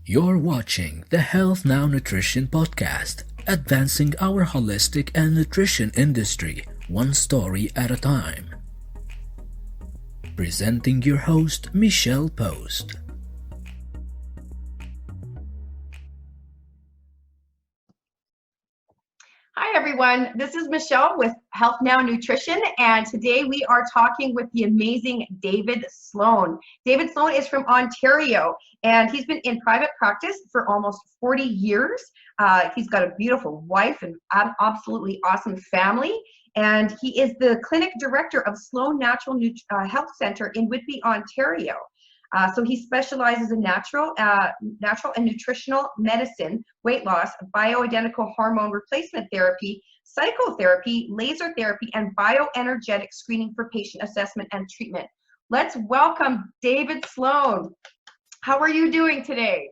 You're watching the Health Now Nutrition Podcast, advancing our holistic and nutrition industry one story at a time. Presenting your host, Michelle Post. Hi everyone, this is Michelle with Health Now Nutrition, and today we are talking with the amazing David Sloan. David Sloan is from Ontario, and he's been in private practice for almost 40 years. He's got a beautiful wife and absolutely awesome family, and he is the clinic director of Sloan Natural Health Center in Whitby, Ontario. So he specializes in natural and nutritional medicine, weight loss, bioidentical hormone replacement therapy, psychotherapy, laser therapy, and bioenergetic screening for patient assessment and treatment. Let's welcome David Sloan. How are you doing today?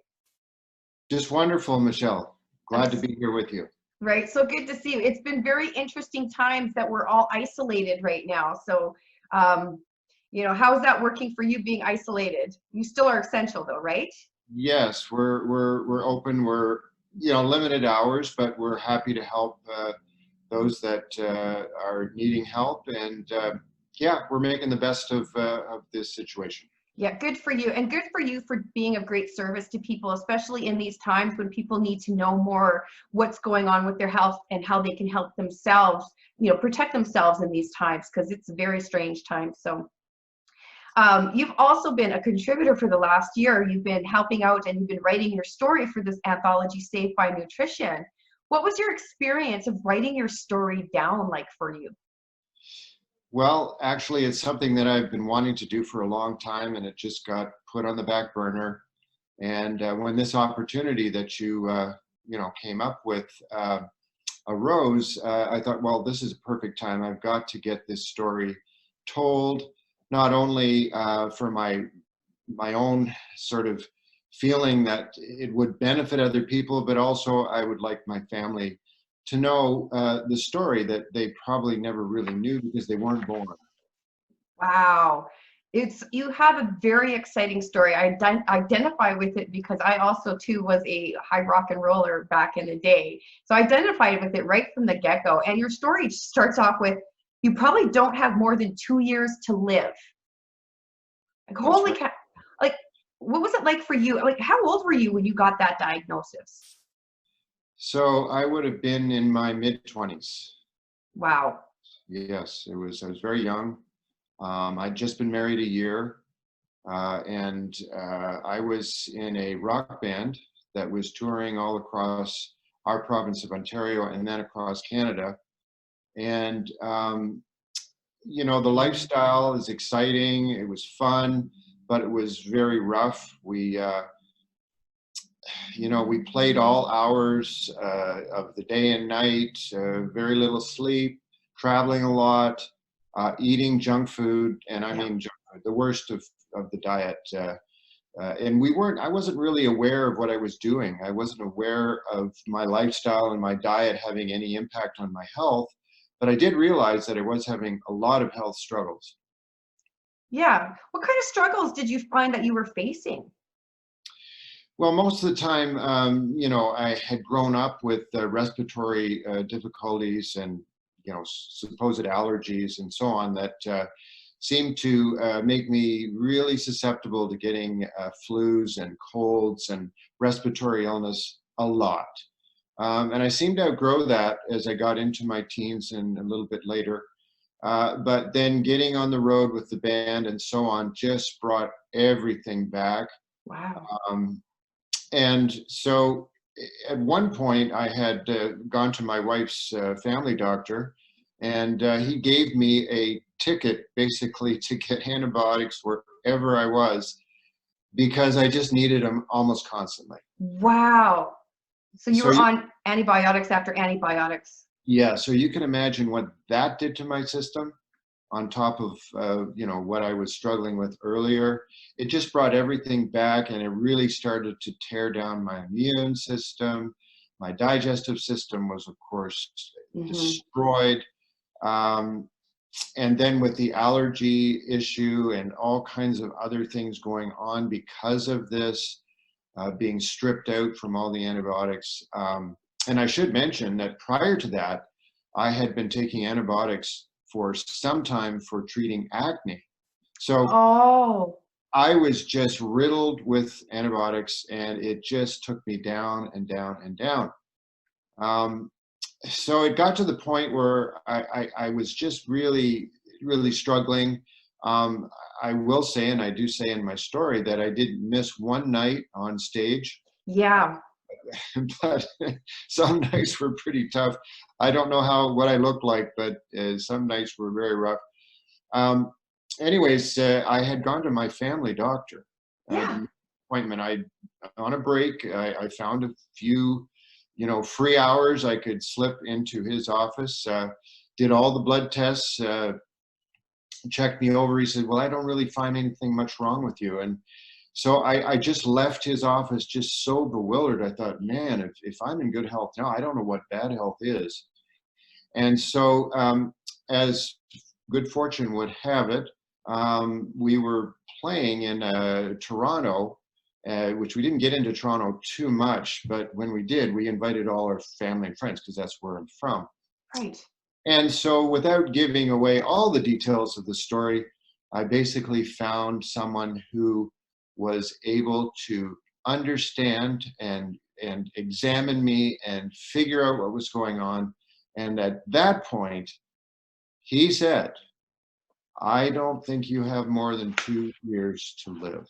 Just wonderful, Michelle. Glad to be here with you. Right, so good to see you. It's been very interesting times that we're all isolated right now. So, how's that working for you being isolated? You still are essential though, right? Yes, we're open. We're limited hours, but we're happy to help those that are needing help. And we're making the best of this situation. Yeah, good for you, and good for you for being of great service to people, especially in these times when people need to know more what's going on with their health and how they can help themselves, protect themselves in these times, because it's a very strange time. So. You've also been a contributor for the last year. You've been helping out and you've been writing your story for this anthology, Safe by Nutrition. What was your experience of writing your story down like for you? Well, actually, it's something that I've been wanting to do for a long time, and it just got put on the back burner. And when this opportunity that you came up with arose, I thought, well, this is a perfect time. I've got to get this story told, not only for my own sort of feeling that it would benefit other people, but also I would like my family to know the story that they probably never really knew because they weren't born. Wow. You have a very exciting story. I identify with it because I also too was a high rock and roller back in the day. So I identified with it right from the get-go. And your story starts off with, you probably don't have more than 2 years to live. Like, holy cow. Like, what was it like for you? Like, how old were you when you got that diagnosis? So I would have been in my mid-20s. Wow. Yes, I was very young. I'd just been married a year, and I was in a rock band that was touring all across our province of Ontario and then across Canada. And the lifestyle is exciting. It was fun, but it was very rough. We played all hours of the day and night, very little sleep, traveling a lot, eating junk food, and I mean junk food, the worst of the diet. And I wasn't really aware of what I was doing. I wasn't aware of my lifestyle and my diet having any impact on my health, but I did realize that I was having a lot of health struggles. Yeah. What kind of struggles did you find that you were facing? Well, most of the time, I had grown up with respiratory difficulties and, supposed allergies and so on that seemed to make me really susceptible to getting flus and colds and respiratory illness a lot. And I seemed to outgrow that as I got into my teens and a little bit later. But then getting on the road with the band and so on just brought everything back. Wow. And so at one point I had gone to my wife's family doctor, and he gave me a ticket basically to get antibiotics wherever I was because I just needed them almost constantly. Wow. So you were on antibiotics after antibiotics. Yeah, so you can imagine what that did to my system on top of what I was struggling with earlier. It just brought everything back, and it really started to tear down my immune system. My digestive system was, of course, destroyed. And then with the allergy issue and all kinds of other things going on because of this, being stripped out from all the antibiotics. And I should mention that prior to that, I had been taking antibiotics for some time for treating acne. So Oh, I was just riddled with antibiotics, and it just took me down and down and down. So it got to the point where I was just really, really struggling. I will say, and I do say in my story, that I didn't miss one night on stage, yeah. but some nights were pretty tough. I don't know what I looked like, but some nights were very rough. Anyways, I had gone to my family doctor Yeah. appointment. On a break, I found a few, free hours I could slip into his office, did all the blood tests, checked me over. He said, well, I don't really find anything much wrong with you. And so I just left his office just so bewildered. I thought, man, if I'm in good health now, I don't know what bad health is. And so as good fortune would have it, we were playing in Toronto, which we didn't get into Toronto too much, but when we did, we invited all our family and friends because that's where I'm from. Right. And so without giving away all the details of the story, I basically found someone who was able to understand and examine me and figure out what was going on. And at that point, he said, I don't think you have more than 2 years to live.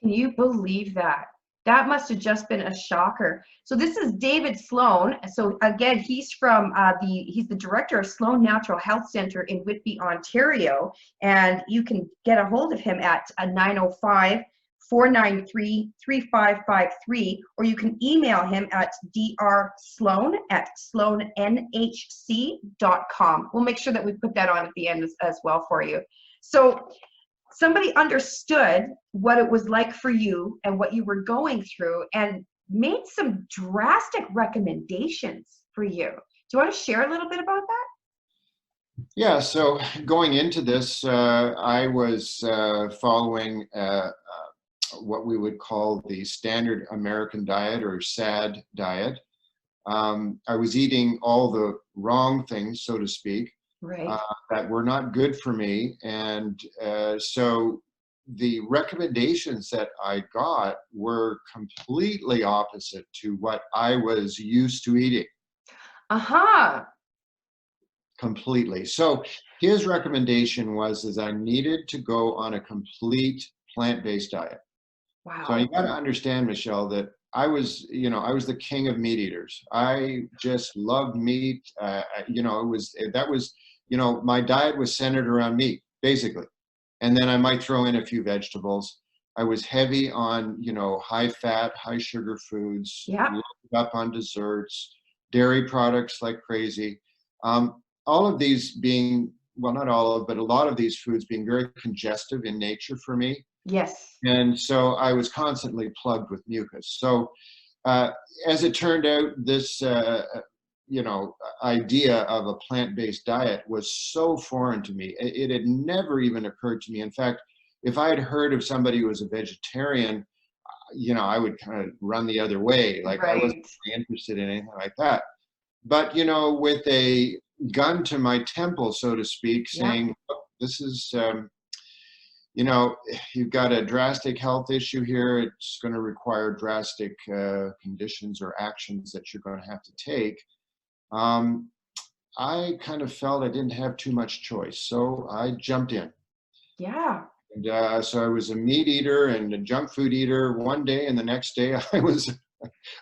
Can you believe that? That must have just been a shocker. So this is David Sloan. So again, he's from he's the director of Sloan Natural Health Center in Whitby, Ontario. And you can get a hold of him at 905-493-3553, or you can email him at drsloan@sloannhc.com. We'll make sure that we put that on at the end as well for you. So somebody understood what it was like for you and what you were going through and made some drastic recommendations for you. Do you want to share a little bit about that? Yeah, so going into this, I was following what we would call the standard American diet, or SAD diet. I was eating all the wrong things, so to speak, Right. that were not good for me. And so the recommendations that I got were completely opposite to what I was used to eating. Uh-huh. Completely. So his recommendation is I needed to go on a complete plant-based diet. So you Wow. got to understand, Michelle, that I was the king of meat eaters. I just loved meat. My diet was centered around meat, basically. And then I might throw in a few vegetables. I was heavy on, high fat, high sugar foods, Yeah. loaded up on desserts, dairy products like crazy. All of these being, well, not all of, but a lot of these foods being very congestive in nature for me. Yes. And so I was constantly plugged with mucus. So as it turned out, this, idea of a plant-based diet was so foreign to me. It had never even occurred to me. In fact, if I had heard of somebody who was a vegetarian, I would kind of run the other way. Like I wasn't really interested in anything like that. But, with a gun to my temple, so to speak, saying, "Look, this is, you've got a drastic health issue here. It's going to require drastic conditions or actions that you're going to have to take." I kind of felt I didn't have too much choice, so I jumped in. Yeah. And so I was a meat eater and a junk food eater one day, and the next day I was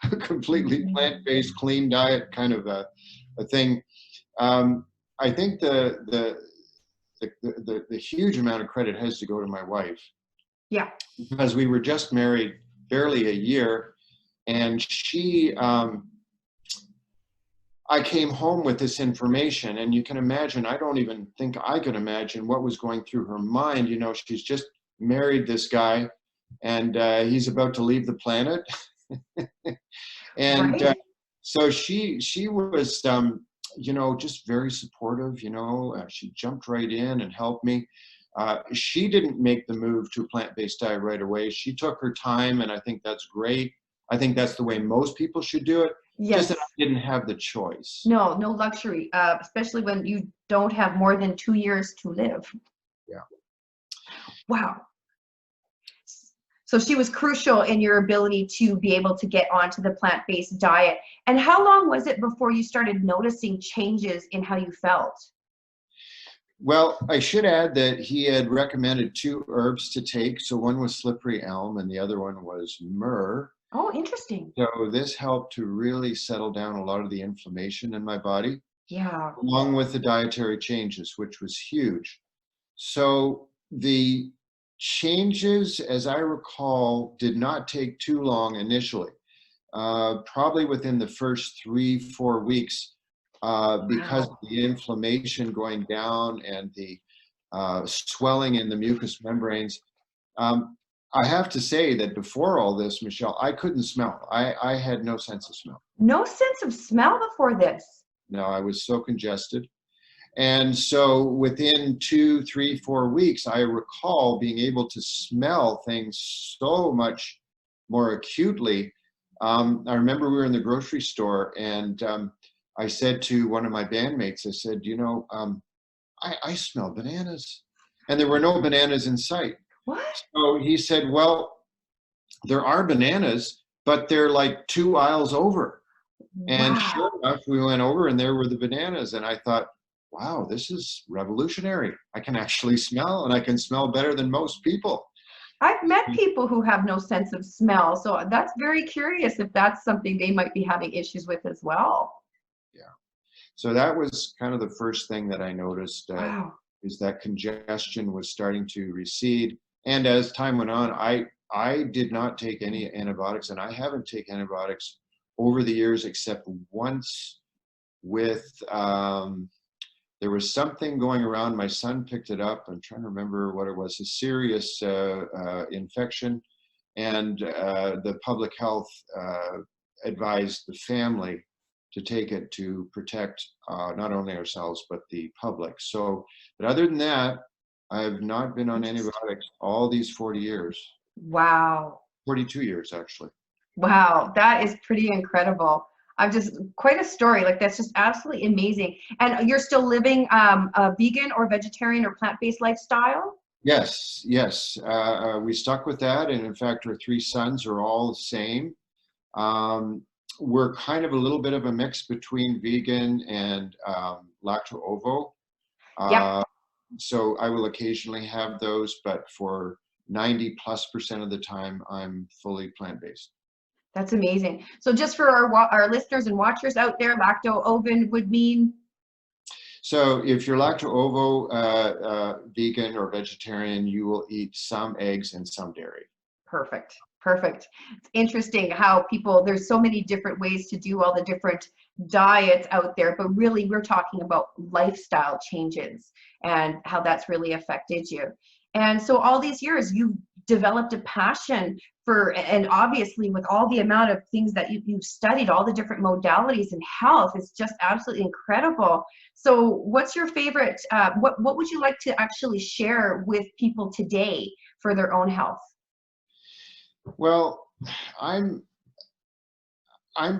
a completely plant-based, clean diet kind of a thing. I think the huge amount of credit has to go to my wife. Yeah. Because we were just married barely a year, and I came home with this information, and you can imagine, I don't even think I could imagine what was going through her mind. She's just married this guy, and he's about to leave the planet. And Right. so she was, just very supportive. She jumped right in and helped me. She didn't make the move to a plant-based diet right away. She took her time, and I think that's great. I think that's the way most people should do it. Just Yes. that I didn't have the choice. No, no luxury, especially when you don't have more than 2 years to live. Yeah. Wow. So she was crucial in your ability to be able to get onto the plant-based diet. And how long was it before you started noticing changes in how you felt? Well, I should add that he had recommended 2 herbs to take. So one was slippery elm and the other one was myrrh. Oh, interesting. So this helped to really settle down a lot of the inflammation in my body, Yeah. along with the dietary changes, which was huge. So the changes, as I recall, did not take too long initially. Probably within the first 3-4 weeks, because of Wow. the inflammation going down and the swelling in the mucous membranes. I have to say that before all this, Michelle, I couldn't smell. I had no sense of smell. No sense of smell before this. No, I was so congested. And so within 2, 3, 4 weeks, I recall being able to smell things so much more acutely. I remember we were in the grocery store, and I said to one of my bandmates, I said, I smell bananas. And there were no bananas in sight. What? So he said, well, there are bananas, but they're like 2 aisles over. And sure Wow. enough, we went over and there were the bananas. And I thought, wow, this is revolutionary. I can actually smell, and I can smell better than most people. I've met people who have no sense of smell, so that's very curious if that's something they might be having issues with as well. Yeah. So that was kind of the first thing that I noticed, Wow. is that congestion was starting to recede. And as time went on, I did not take any antibiotics, and I haven't taken antibiotics over the years except once with, there was something going around. My son picked it up. I'm trying to remember what it was, a serious infection. And the public health advised the family to take it to protect not only ourselves, but the public. So, but other than that, I have not been on antibiotics all these 40 years, Wow. 42 years actually. Wow, that is pretty incredible. I'm just quite a story. Like that's just absolutely amazing. And you're still living a vegan or vegetarian or plant-based lifestyle? Yes, yes. We stuck with that. And in fact, our 3 sons are all the same. We're kind of a little bit of a mix between vegan and lacto-ovo. Yep. So I will occasionally have those, but for 90+% of the time, I'm fully plant-based. That's amazing. So just for our listeners and watchers out there, lacto-ovo would mean? So if you're lacto-ovo vegan or vegetarian, you will eat some eggs and some dairy. Perfect. Perfect. It's interesting how people, there's so many different ways to do all the different diets out there, but really we're talking about lifestyle changes and how that's really affected you. And so all these years you've developed a passion for, and obviously with all the amount of things that you've studied, all the different modalities in health, is just absolutely incredible. So what's your favorite, what would you like to actually share with people today for their own health? Well, I'm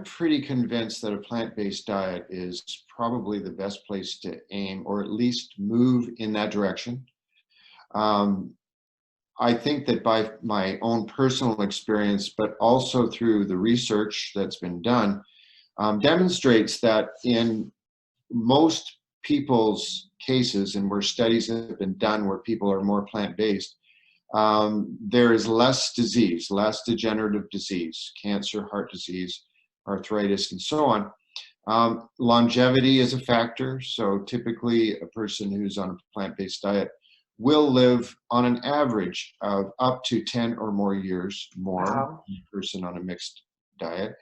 pretty convinced that a plant-based diet is probably the best place to aim, or at least move in that direction. I think that by my own personal experience, but also through the research that's been done, demonstrates that in most people's cases, and where studies have been done where people are more plant-based, there is less disease, less degenerative disease, cancer, heart disease, arthritis, and so on. Longevity is a factor. So typically a person who's on a plant-based diet will live on an average of up to 10 or more years more Wow. than a person on a mixed diet.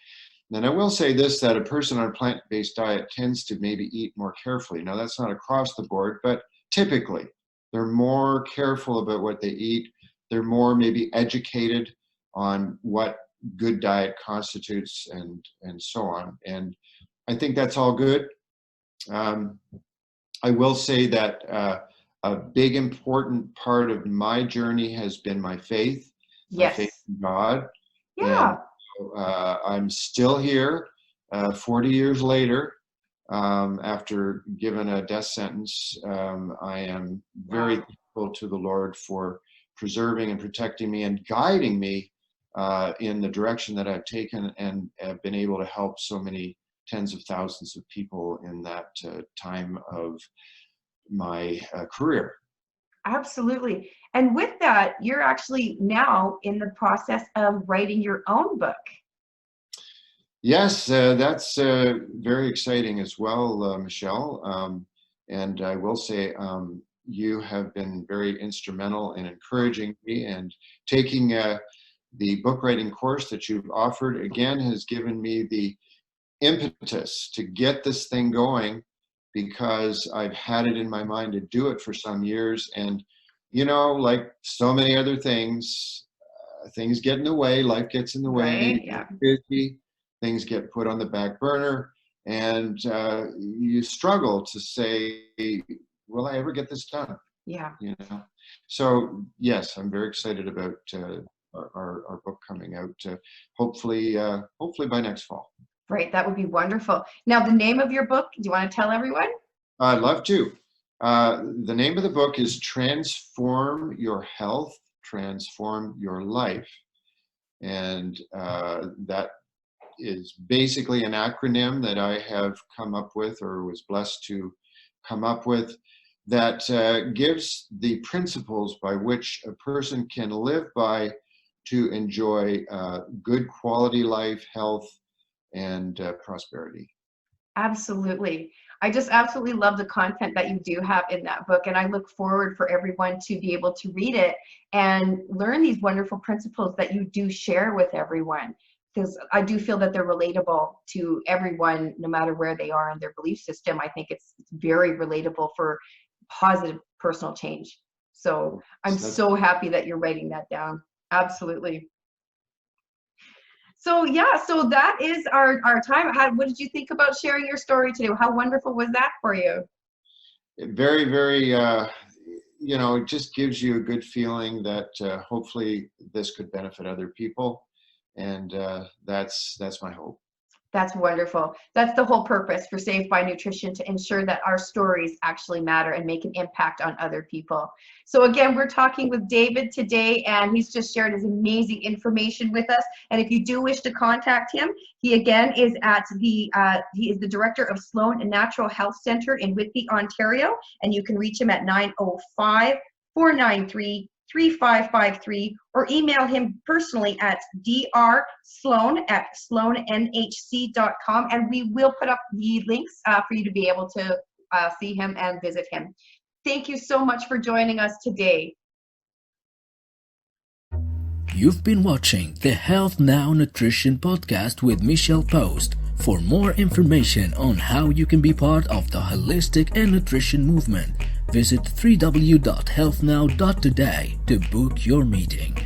Then I will say this, that a person on a plant-based diet tends to maybe eat more carefully. Now that's not across the board, but typically they're more careful about what they eat. They're more maybe educated on what good diet constitutes and so on. And I think that's all good. I will say that a big important part of my journey has been my faith, my Yes. faith in God. Yeah. And I'm still here 40 years later. After given a death sentence, I am very thankful to the Lord for preserving and protecting me and guiding me in the direction that I've taken, and have been able to help so many tens of thousands of people in that time of my career. Absolutely. And with that, you're actually now in the process of writing your own book. Yes, that's very exciting as well, Michelle. And I will say you have been very instrumental in encouraging me, and taking the book writing course that you've offered again has given me the impetus to get this thing going, because I've had it in my mind to do it for some years. And, you know, like so many other things, things get in the way, life gets in the way, Right, you yeah. get busy, things get put on the back burner, and you struggle to say, will I ever get this done? Yeah. You know? So yes, I'm very excited about our book coming out, hopefully by next fall. Right. That would be wonderful. Now, the name of your book, do you want to tell everyone? I'd love to. The name of the book is Transform Your Health, Transform Your Life. And that is basically an acronym that I have come up with, or was blessed to come up with, that gives the principles by which a person can live by to enjoy good quality life, health, and prosperity. Absolutely. I just absolutely love the content that you do have in that book. And I look forward for everyone to be able to read it and learn these wonderful principles that you do share with everyone. Because I do feel that they're relatable to everyone, no matter where they are in their belief system. I think it's very relatable for positive personal change. So I'm so happy that you're writing that down. Absolutely. So yeah, so that is our time. What did you think about sharing your story today? How wonderful was that for you? Very, very, you know, it just gives you a good feeling that hopefully this could benefit other people. And that's my hope. That's wonderful. That's the whole purpose for Saved by Nutrition, to ensure that our stories actually matter and make an impact on other people. So again, we're talking with David today, and he's just shared his amazing information with us. And if you do wish to contact him, he again is at he is the director of Sloan Natural Health Center in Whitby, Ontario, and you can reach him at 905-493-3553, or email him personally at drsloan@sloannhc.com, and we will put up the links for you to be able to see him and visit him. Thank you so much for joining us today. You've been watching the Health Now Nutrition Podcast with Michelle Post. For more information on how you can be part of the holistic and nutrition movement, visit www.healthnow.today to book your meeting.